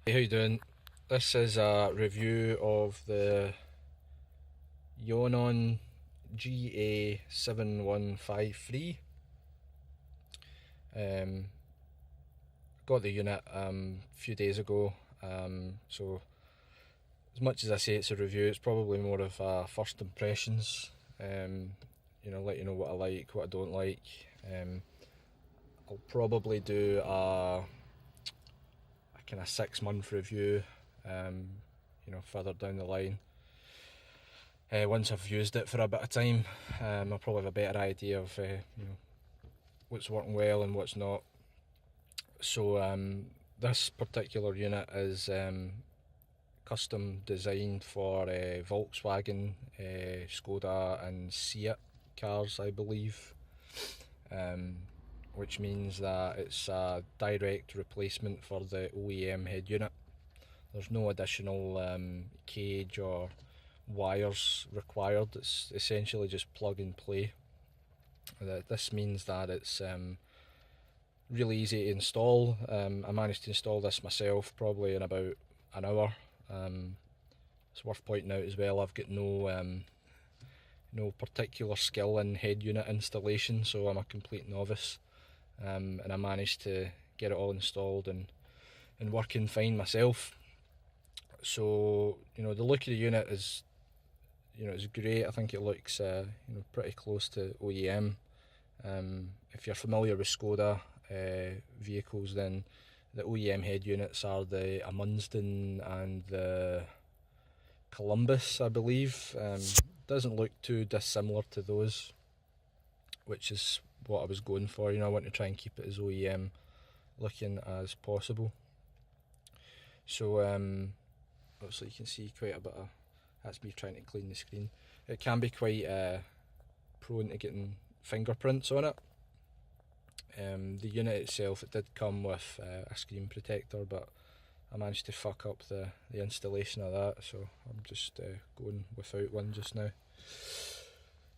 Hey, how you doing? This is a review of the Eonon ga7153. Got the unit a few days ago, so as much as I say it's a review, it's probably more of a first impressions. Let you know what I like, what I don't like. I'll probably do a kind of 6 month review, further down the line. Once I've used it for a bit of time, I'll probably have a better idea of what's working well and what's not. So this particular unit is custom designed for Volkswagen, Skoda and Seat cars, I believe, which means that it's a direct replacement for the OEM head unit. There's no additional cage or wires required. It's essentially just plug and play. This means that it's really easy to install. I managed to install this myself probably in about an hour. It's worth pointing out as well, I've got no particular skill in head unit installation, so I'm a complete novice, and I managed to get it all installed and working fine myself. So the look of the unit is it's great. I think it looks pretty close to OEM. If you're familiar with Skoda vehicles, then the OEM head units are the Amundsen and the Columbus, I believe. Doesn't look too dissimilar to those, which is what I was going for. I want to try and keep it as OEM looking as possible. So obviously you can see quite a bit of, that's me trying to clean the screen. It can be quite prone to getting fingerprints on it. The unit itself, it did come with a screen protector, but I managed to fuck up the installation of that, so I'm just going without one just now.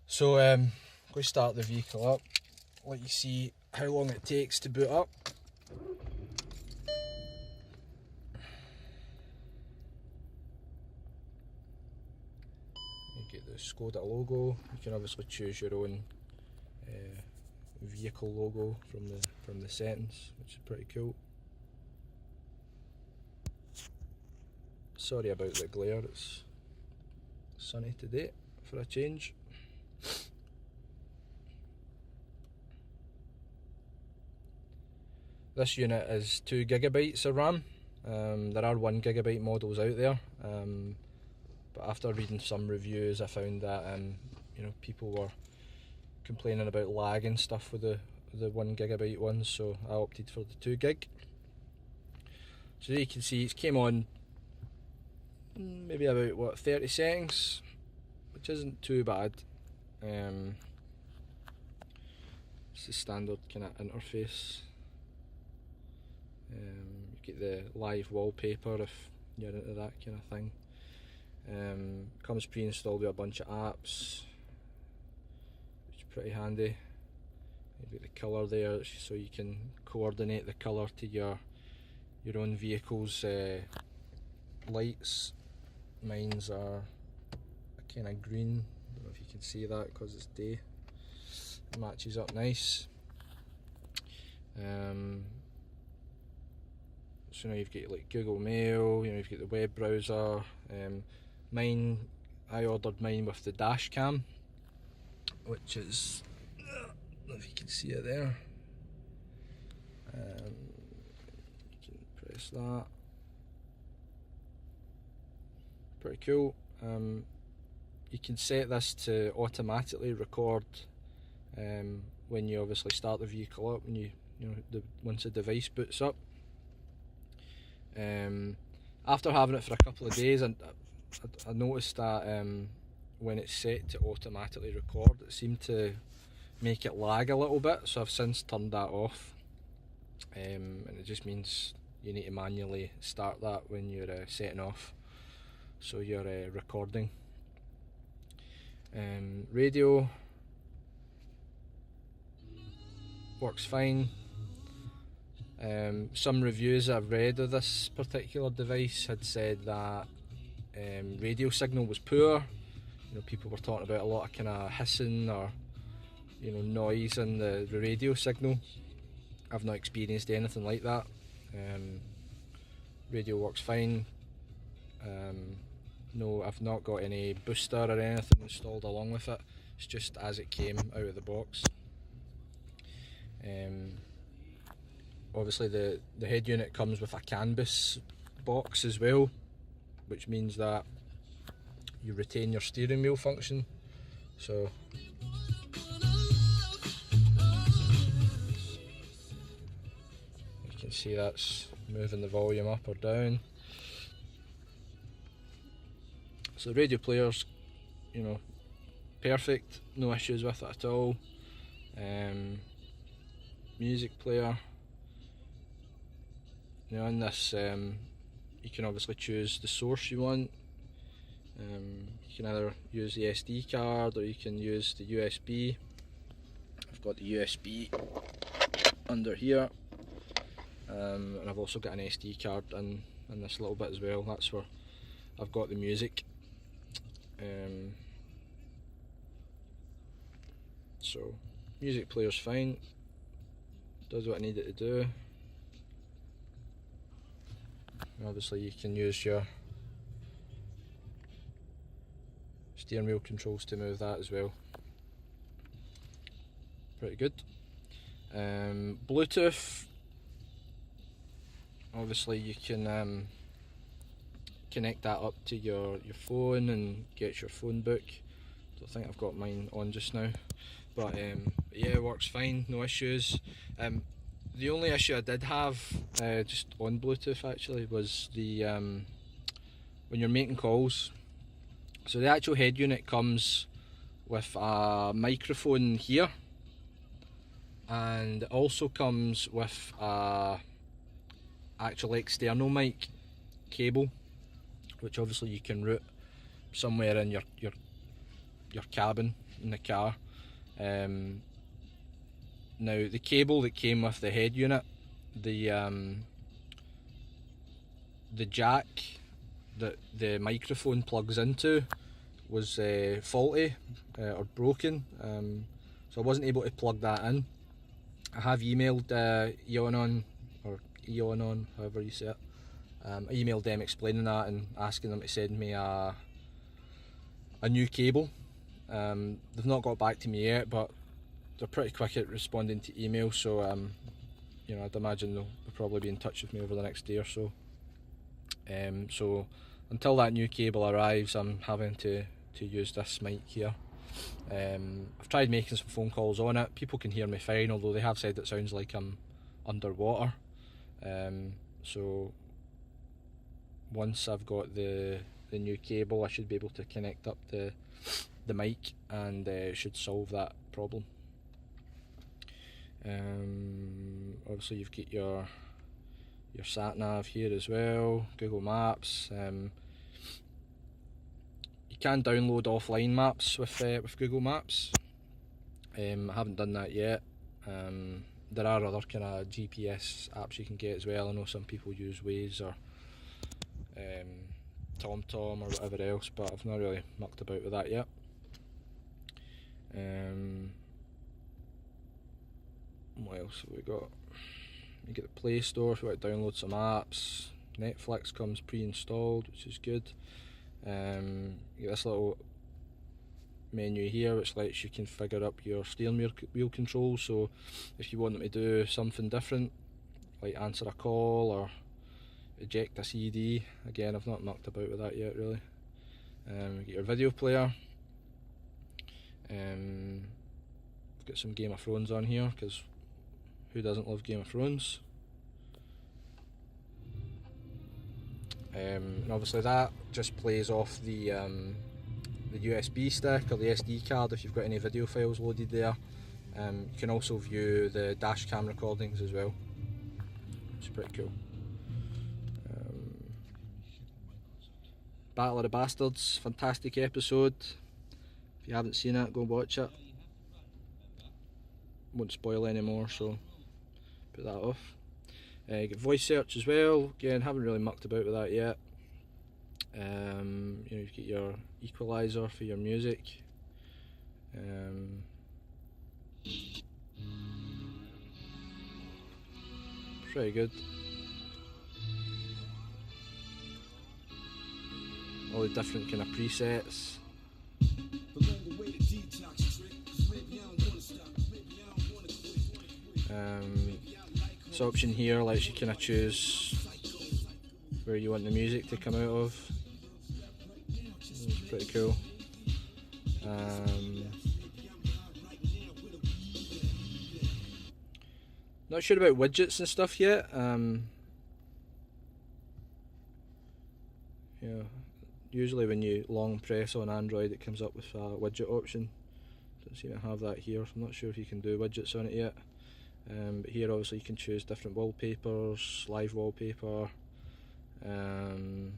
So I'm going to start the vehicle up, let you see how long it takes to boot up. You get the Skoda logo. You can obviously choose your own vehicle logo from the settings, which is pretty cool. Sorry about the glare, it's sunny today for a change. This unit is 2 gigabytes of RAM. There are 1 gigabyte models out there, but after reading some reviews I found that people were complaining about lag and stuff with the 1 gigabyte ones, so I opted for the 2 gig. So you can see it's came on maybe about 30 seconds, which isn't too bad. It's the standard kind of interface. You get the live wallpaper if you're into that kind of thing. Comes pre-installed with a bunch of apps, which is pretty handy. You've got the colour there, so you can coordinate the colour to your own vehicle's lights. Mine's are a kind of green. I don't know if you can see that because it's day. It matches up nice. So now you've got like Google Mail, you've got the web browser. I ordered mine with the dash cam, which is, I don't know if you can see it there. You can press that. Pretty cool. You can set this to automatically record when you obviously start the vehicle up, when once the device boots up. After having it for a couple of days, I noticed that when it's set to automatically record, it seemed to make it lag a little bit, so I've since turned that off, and it just means you need to manually start that when you're setting off, so you're recording. Radio works fine. Some reviews I've read of this particular device had said that radio signal was poor. You know, people were talking about a lot of kind of hissing or, you know, noise in the radio signal. I've not experienced anything like that. Radio works fine. No, I've not got any booster or anything installed along with it. It's just as it came out of the box. Obviously the head unit comes with a canvas box as well, which means that you retain your steering wheel function. So you can see that's moving the volume up or down. So the radio player's, you know, perfect, no issues with it at all. Music player, you know, in this you can obviously choose the source you want. You can either use the SD card or you can use the USB. I've got the USB under here, and I've also got an SD card in this little bit as well. That's where I've got the music. So music player's fine, does what I need it to do. And obviously you can use your steering wheel controls to move that as well. Pretty good. Bluetooth, obviously you can connect that up to your phone and get your phone book. Don't think I've got mine on just now, but yeah, it works fine, no issues. The only issue I did have just on Bluetooth actually was the when you're making calls. So the actual head unit comes with a microphone here, and it also comes with a actual external mic cable, which obviously you can route somewhere in your cabin in the car. Now the cable that came with the head unit, the jack that the microphone plugs into was faulty or broken, so I wasn't able to plug that in. I have emailed Eonon, or Eonon, however you say it. I emailed them explaining that and asking them to send me a new cable. They've not got back to me yet, but they're pretty quick at responding to emails, so you know, I'd imagine they'll probably be in touch with me over the next day or so. So until that new cable arrives, I'm having to use this mic here. I've tried making some phone calls on it. People can hear me fine, although they have said it sounds like I'm underwater. So once I've got the new cable, I should be able to connect up the mic, and should solve that problem. Obviously you've got your sat nav here as well, Google Maps. You can download offline maps with Google Maps. I haven't done that yet. There are other kind of GPS apps you can get as well. I know some people use Waze or TomTom or whatever else, but I've not really mucked about with that yet. What else have we got? You get the Play Store if you want to download some apps. Netflix comes pre-installed, which is good. You get this little menu here which lets you configure up your steering wheel controls, so if you want them to do something different, like answer a call or eject a CD, again I've not mucked about with that yet really. You get your video player. I've got some Game of Thrones on here, because who doesn't love Game of Thrones? And obviously that just plays off the USB stick or the SD card if you've got any video files loaded there. You can also view the dash cam recordings as well, which is pretty cool. Battle of the Bastards, fantastic episode. If you haven't seen it, go and watch it. Won't spoil anymore, so put that off. You get voice search as well. Again, haven't really mucked about with that yet. You get your equalizer for your music. Pretty good. All the different kind of presets. This option here lets you kind of choose where you want the music to come out of. It's pretty cool. Not sure about widgets and stuff yet. Yeah, usually when you long press on Android, it comes up with a widget option. Don't seem to have that here, so I'm not sure if you can do widgets on it yet. But here obviously you can choose different wallpapers, live wallpaper. It's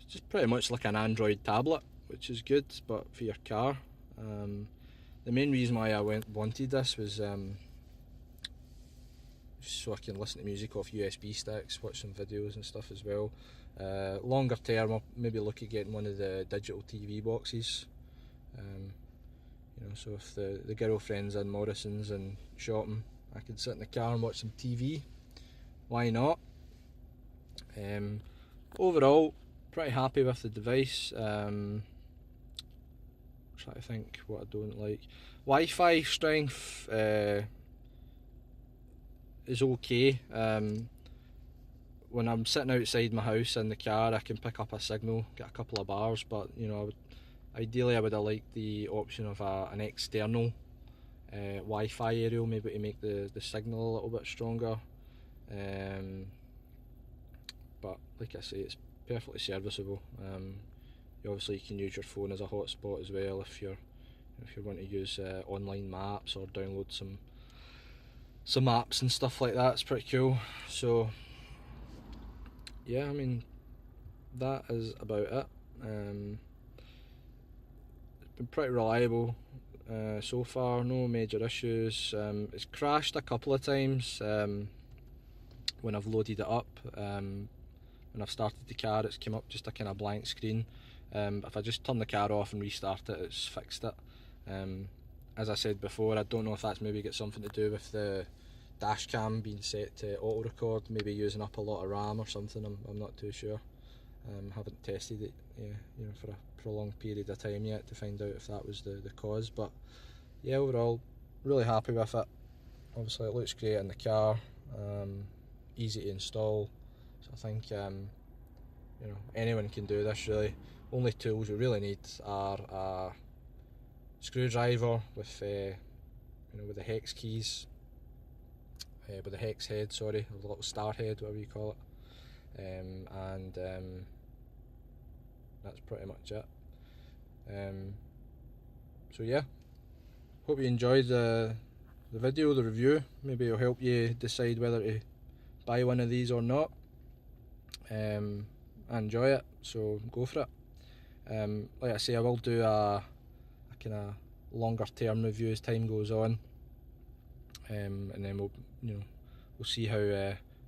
just pretty much like an Android tablet, which is good, but for your car. The main reason why I wanted this was so I can listen to music off USB sticks, watch some videos and stuff as well. Longer term, I'll maybe look at getting one of the digital TV boxes. So if the girlfriend's in Morrison's and shopping, I can sit in the car and watch some TV. Why not? Overall, pretty happy with the device. Try to think what I don't like. Wi-Fi strength is okay. When I'm sitting outside my house in the car, I can pick up a signal, get a couple of bars, but ideally I would have liked the option of an external Wi-Fi aerial, maybe to make the signal a little bit stronger. But like I say, it's perfectly serviceable. Obviously you can use your phone as a hotspot as well if you want to use online maps or download some apps and stuff like that. It's pretty cool. So yeah, I mean, that is about it. It's been pretty reliable so far, no major issues. It's crashed a couple of times when I've loaded it up. When I've started the car, it's come up just a kind of blank screen. If I just turn the car off and restart it, it's fixed it. As I said before, I don't know if that's maybe got something to do with the dash cam being set to auto record, maybe using up a lot of RAM or something. I'm not too sure. Haven't tested it for a prolonged period of time yet to find out if that was the cause, but yeah, overall really happy with it. Obviously it looks great in the car, easy to install, so I think anyone can do this really. Only tools you really need are a screwdriver with with the hex keys, with the hex head, sorry, or the little star head, whatever you call it, and that's pretty much it. So yeah, hope you enjoyed the video, the review. Maybe it'll help you decide whether to buy one of these or not. I enjoy it, so go for it. Like I say, I will do a kind of longer term review as time goes on, and then we'll see how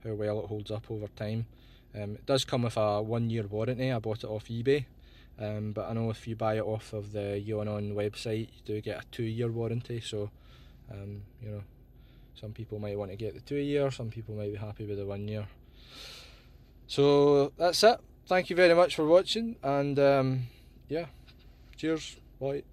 well it holds up over time. It does come with a 1-year warranty. I bought it off eBay, but I know if you buy it off of the Eonon website, you do get a 2-year warranty. So some people might want to get the 2-year, some people might be happy with the 1 year. So that's it. Thank you very much for watching, and yeah, cheers, bye.